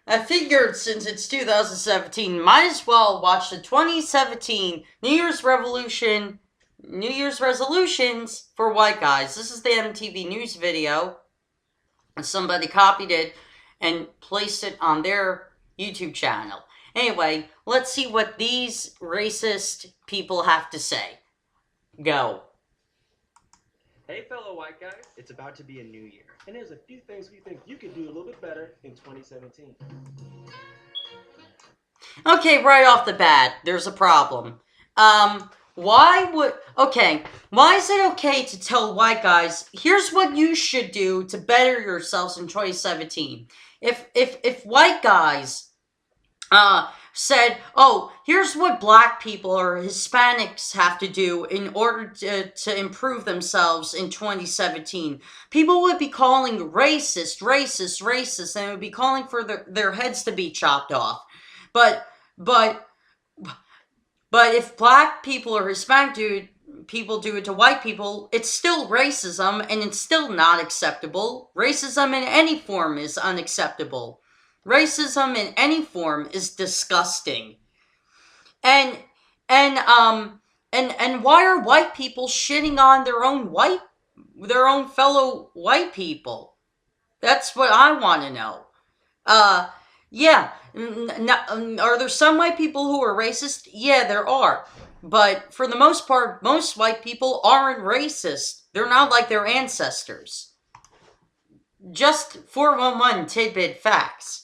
I figured since it's 2017, might as well watch the 2017 New Year's resolutions for white guys. This is the MTV news video. Somebody copied it and placed it on their YouTube channel. Anyway, let's see what these racist people have to say. Go. Hey fellow white guys, it's about to be a new year, and there's a few things we think you could do a little bit better in 2017. Okay, right off the bat, there's a problem. Why is it okay to tell white guys, here's what you should do to better yourselves in 2017? If white guys, said, oh, here's what black people or Hispanics have to do in order to improve themselves in 2017. People would be calling racist, and would be calling for their heads to be chopped off. But if black people or Hispanic people do it to white people, it's still racism, and it's still not acceptable. Racism in any form is unacceptable. Racism in any form is disgusting. And why are white people shitting on their own fellow white people? That's what I want to know. Yeah. Are there some white people who are racist? Yeah, there are. But for the most part, most white people aren't racist. They're not like their ancestors. Just 411 tidbit facts.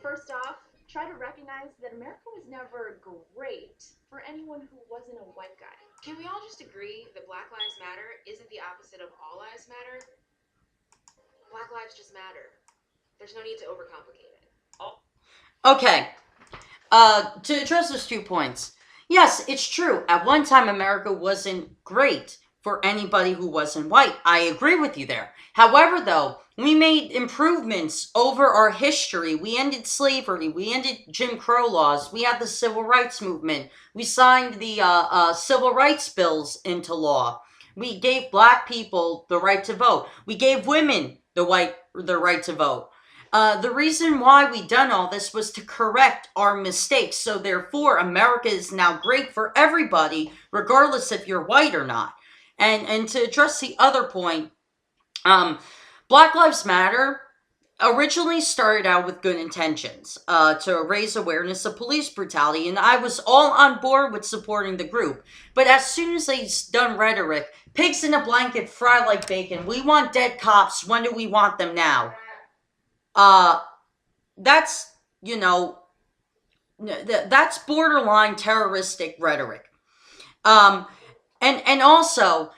First off, try to recognize that America was never great for anyone who wasn't a white guy. Can we all just agree that Black Lives Matter isn't the opposite of All Lives Matter? Black lives just matter. There's no need to overcomplicate it. Oh. Okay. To address those 2 points. Yes, it's true. At one time, America wasn't great for anybody who wasn't white. I agree with you there. However, though, we made improvements over our history. We ended slavery. We ended Jim Crow laws. We had the Civil Rights Movement. We signed the Civil Rights Bills into law. We gave black people the right to vote. We gave women the right to vote. The reason why we done all this was to correct our mistakes. So therefore, America is now great for everybody, regardless if you're white or not. And to address the other point, Black Lives Matter originally started out with good intentions, to raise awareness of police brutality, and I was all on board with supporting the group. But as soon as they done rhetoric, pigs in a blanket fry like bacon, we want dead cops, when do we want them now? That's, that's borderline terroristic rhetoric. And also,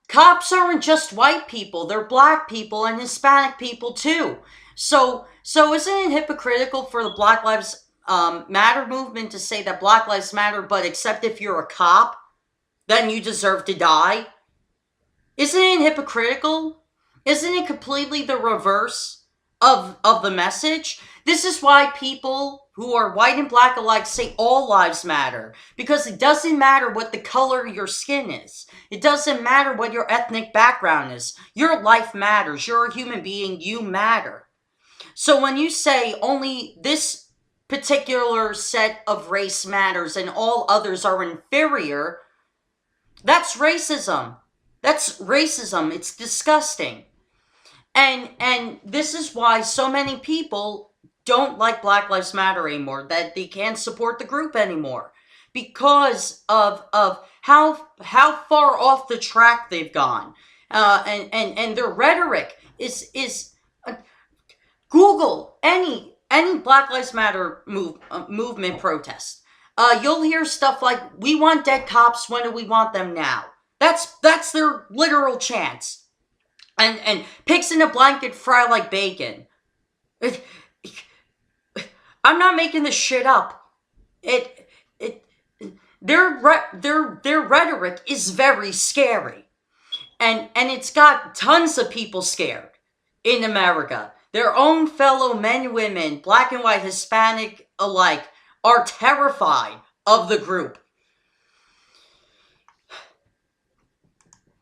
cops aren't just white people, they're black people and Hispanic people too. So isn't it hypocritical for the Black Lives Matter movement to say that Black Lives Matter, but except if you're a cop, then you deserve to die? Isn't it hypocritical? Isn't it completely the reverse of the message? This is why people who are white and black alike say all lives matter. Because it doesn't matter what the color of your skin is. It doesn't matter what your ethnic background is. Your life matters. You're a human being. You matter. So when you say only this particular set of race matters and all others are inferior, that's racism. That's racism. It's disgusting. And this is why so many people don't like Black Lives Matter anymore, that they can't support the group anymore, because of how far off the track they've gone, and their rhetoric is Google any Black Lives Matter movement protest. You'll hear stuff like, "We want dead cops. When do we want them now?" That's their literal chants. And pigs in a blanket fry like bacon. I'm not making this shit up. Their rhetoric is very scary, and it's got tons of people scared in America. Their own fellow men, women, black and white, Hispanic alike, are terrified of the group.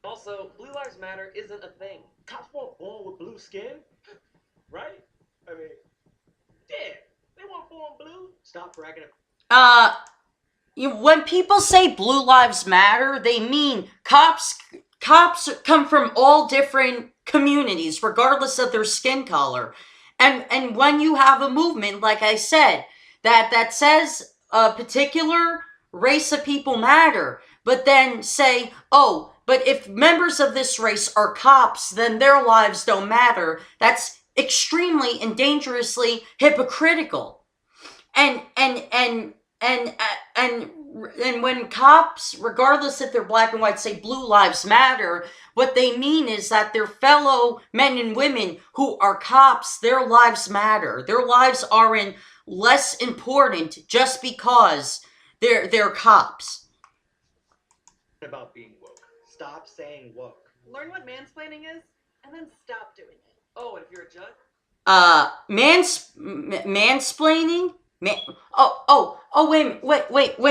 Also, Blue Lives Matter isn't a thing. Cops weren't born with blue skin, right? I mean... Stop bragging. When people say Blue Lives Matter, they mean cops come from all different communities, regardless of their skin color. And when you have a movement, like I said, that says a particular race of people matter, but then say, oh, but if members of this race are cops, then their lives don't matter. That's extremely and dangerously hypocritical. And and and and and and when cops, regardless if they're black and white, say Blue Lives Matter, what they mean is that their fellow men and women who are cops, their lives matter. Their lives aren't less important just because they're cops. About being woke. Stop saying woke. Learn what mansplaining is, and then stop doing it. Oh, and if you're a judge? Mansplaining? Wait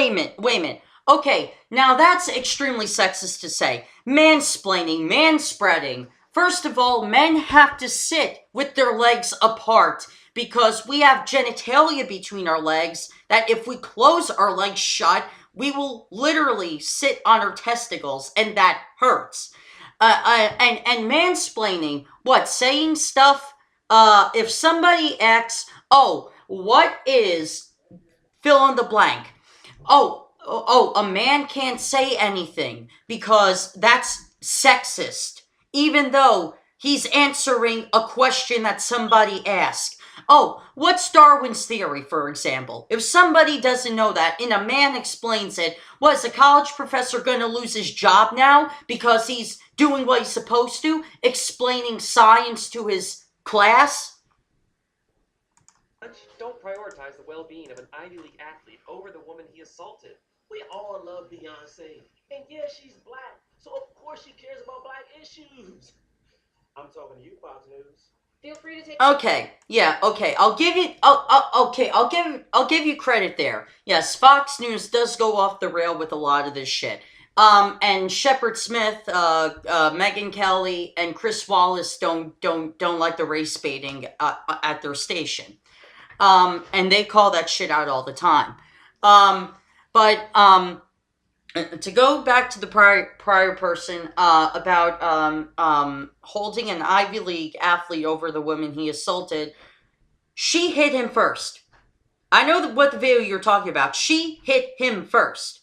a minute. Okay, now that's extremely sexist to say. Mansplaining, manspreading. First of all, men have to sit with their legs apart because we have genitalia between our legs that if we close our legs shut, we will literally sit on our testicles, and that hurts. And mansplaining, what, saying stuff? If somebody asks, oh, what is fill in the blank? A man can't say anything because that's sexist, even though he's answering a question that somebody asked. Oh, what's Darwin's theory, for example? If somebody doesn't know that and a man explains it, was a college professor going to lose his job now because he's doing what he's supposed to, explaining science to his class? Don't prioritize the well-being of an Ivy League athlete over the woman he assaulted. We all love Beyonce. And yeah, she's black, so of course she cares about black issues. I'm talking to you, Fox News. Feel free to take. Okay, yeah, okay. I'll give you. I'll give you credit there. Yes, Fox News does go off the rail with a lot of this shit. And Shepard Smith, Megyn Kelly, and Chris Wallace don't like the race baiting at their station. And they call that shit out all the time. But to go back to the prior person about holding an Ivy League athlete over the woman he assaulted, she hit him first. I know what the video you're talking about. She hit him first.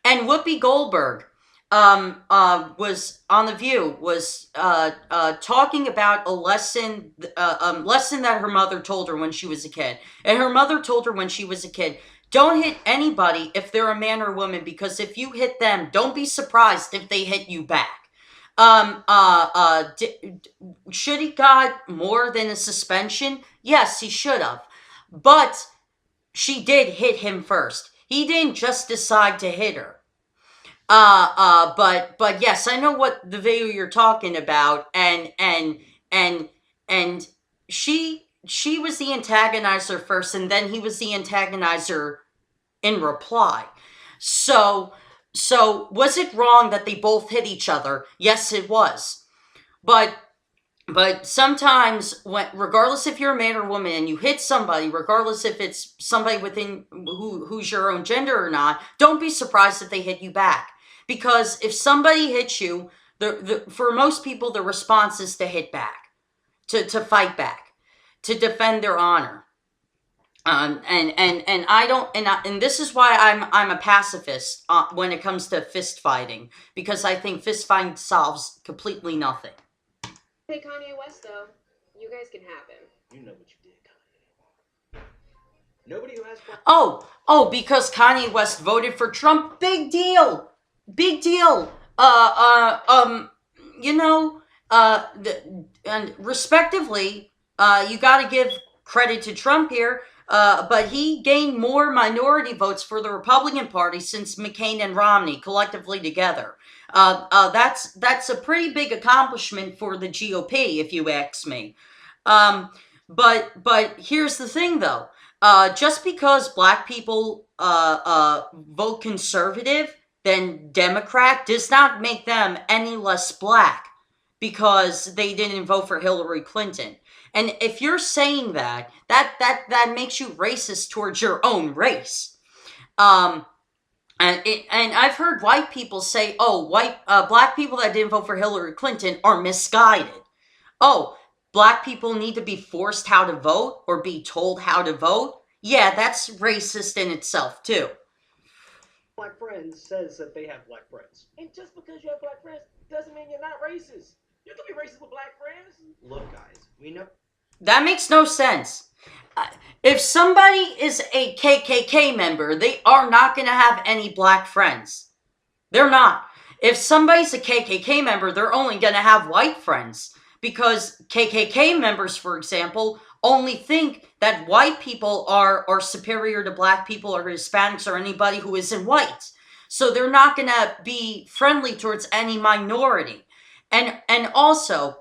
And Whoopi Goldberg was on The View, was talking about a lesson that her mother told her when she was a kid. And her mother told her when she was a kid, don't hit anybody if they're a man or woman, because if you hit them, don't be surprised if they hit you back. Should he got more than a suspension? Yes, he should have. But she did hit him first. He didn't just decide to hit her. But yes, I know what the video you're talking about, and she was the antagonizer first, and then he was the antagonizer in reply. So was it wrong that they both hit each other? Yes, it was. But sometimes, regardless if you're a man or woman and you hit somebody, regardless if it's somebody within who's your own gender or not, don't be surprised if they hit you back. Because if somebody hits you, for most people, the response is to hit back, to fight back, to defend their honor. And I don't, and this is why I'm a pacifist when it comes to fist fighting, because I think fist fighting solves completely nothing. Hey, Kanye West, though. You guys can have him. You know what you did, Kanye. Nobody who has... Oh, because Kanye West voted for Trump. Big deal. And respectively, you gotta give credit to Trump here, but he gained more minority votes for the Republican Party since McCain and Romney collectively together. That's a pretty big accomplishment for the GOP, if you ask me. But here's the thing, though. Just because black people vote conservative than Democrat does not make them any less black. because they didn't vote for Hillary Clinton. And if you're saying that makes you racist towards your own race. And I've heard white people say, "Oh, black people that didn't vote for Hillary Clinton are misguided." Oh, black people need to be forced how to vote or be told how to vote? Yeah, that's racist in itself, too. Black friends says that they have black friends. And just because you have black friends doesn't mean you're not racist. You can be racist with black friends. Look, guys, we know. That makes no sense. If somebody is a KKK member, they are not going to have any black friends. They're not. If somebody's a KKK member, they're only going to have white friends. Because KKK members, for example, only think that white people are superior to black people or Hispanics or anybody who isn't white. So they're not going to be friendly towards any minority. And also,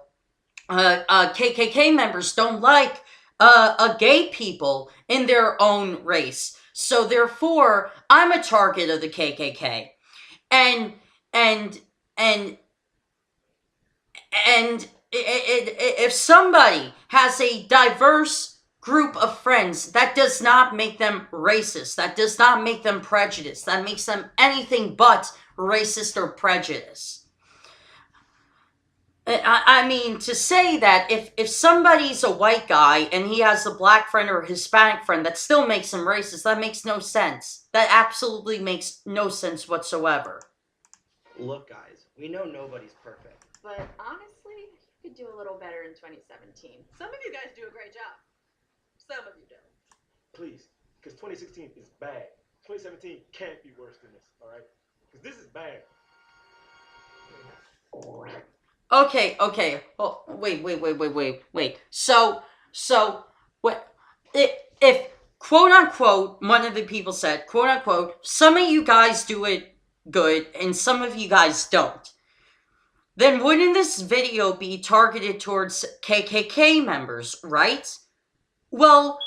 KKK members don't like gay people in their own race. So therefore, I'm a target of the KKK. And if somebody has a diverse group of friends, that does not make them racist. That does not make them prejudiced. That makes them anything but racist or prejudiced. I mean, to say that if somebody's a white guy and he has a black friend or a Hispanic friend, that still makes him racist. That makes no sense. That absolutely makes no sense whatsoever. Look, guys, we know nobody's perfect. But honestly, you could do a little better in 2017. Some of you guys do a great job. Some of you don't. Please, because 2016 is bad. 2017 can't be worse than this, all right? Because this is bad. Okay. Oh, wait. So, what? If quote unquote, one of the people said, quote unquote, some of you guys do it good and some of you guys don't, then wouldn't this video be targeted towards KKK members, right? Well,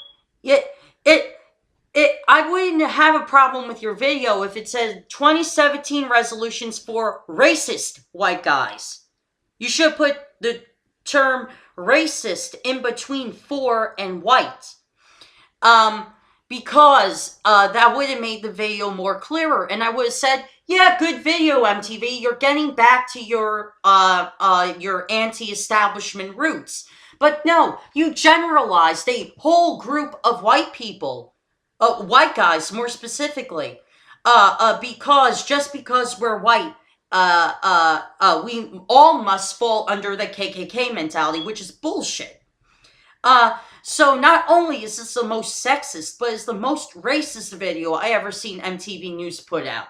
I wouldn't have a problem with your video if it said 2017 resolutions for racist white guys. You should put the term racist in between for and white. Because that would have made the video more clearer. And I would have said, yeah, good video, MTV. You're getting back to your anti-establishment roots. But no, you generalized a whole group of white people, white guys more specifically, just because we're white, we all must fall under the KKK mentality, which is bullshit. So not only is this the most sexist, but it's the most racist video I ever seen MTV News put out.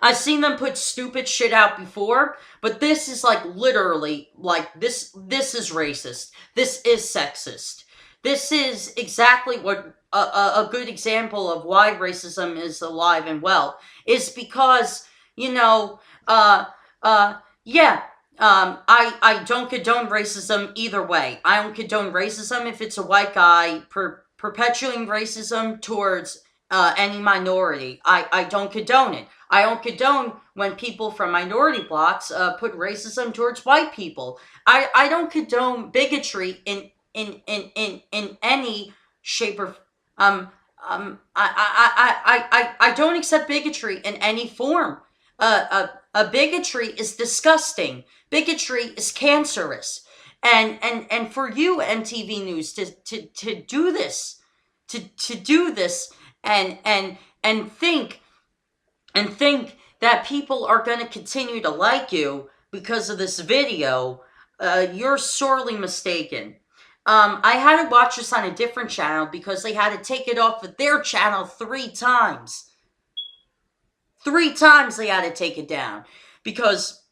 I've seen them put stupid shit out before, but this is like literally like this is racist. This is sexist. This is exactly what a good example of why racism is alive and well is because, you know, I don't condone racism either way. I don't condone racism if it's a white guy perpetuating racism towards any minority. I don't condone it. I don't condone when people from minority blocks put racism towards white people. I don't condone bigotry in any shape or I don't accept bigotry in any form. Bigotry is disgusting. Bigotry is cancerous. And for you, MTV News, to do this, to do this and think that people are going to continue to like you because of this video, you're sorely mistaken. I had to watch this on a different channel because they had to take it off of their channel 3 times. 3 times they had to take it down because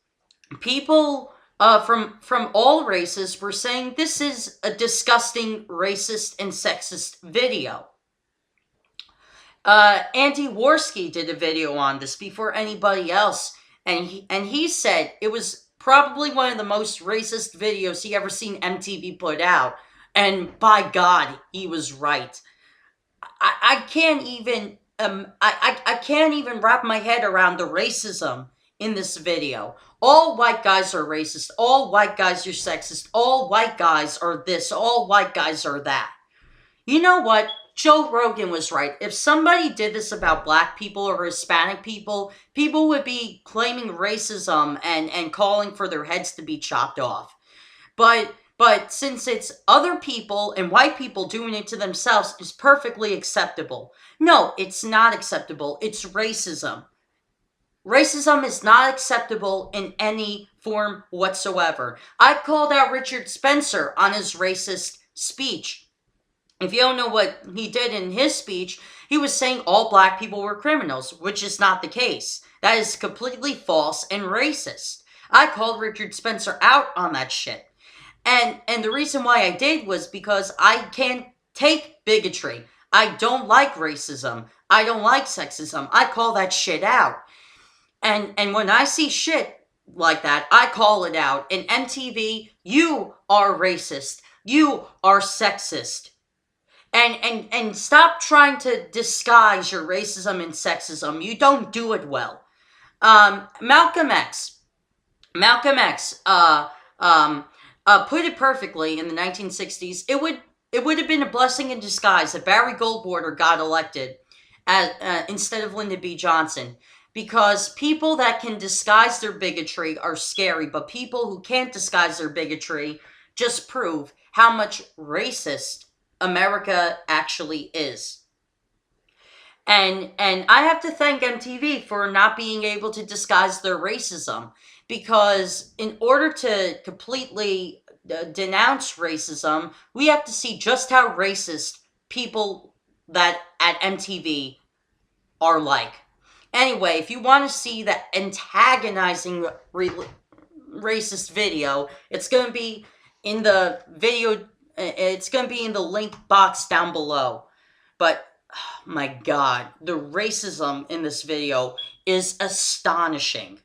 people from all races were saying this is a disgusting, racist, and sexist video. Andy Worski did a video on this before anybody else, and he said it was probably one of the most racist videos he ever seen MTV put out. And by God, he was right. I can't even I can't even wrap my head around the racism in this video. All white guys are racist. All white guys are sexist. All white guys are this. All white guys are that. You know what? Joe Rogan was right. If somebody did this about black people or Hispanic people, people would be claiming racism and calling for their heads to be chopped off. But since it's other people and white people doing it to themselves, it's perfectly acceptable. No, it's not acceptable. It's racism. Racism is not acceptable in any form whatsoever. I called out Richard Spencer on his racist speech. If you don't know what he did in his speech, he was saying all black people were criminals, which is not the case. That is completely false and racist. I called Richard Spencer out on that shit. And the reason why I did was because I can't take bigotry. I don't like racism. I don't like sexism. I call that shit out. And when I see shit like that, I call it out. And MTV, you are racist. You are sexist. And stop trying to disguise your racism and sexism. You don't do it well. Malcolm X put it perfectly in the 1960s. It would have been a blessing in disguise if Barry Goldwater got elected instead of Lyndon B. Johnson. Because people that can disguise their bigotry are scary, but people who can't disguise their bigotry just prove how much racist America actually is. And I have to thank MTV for not being able to disguise their racism, because in order to completely denounce racism, we have to see just how racist people that at MTV are like. Anyway, if you want to see that antagonizing racist video, it's going to be in the video. It's going to be in the link box down below. But, oh my God, the racism in this video is astonishing.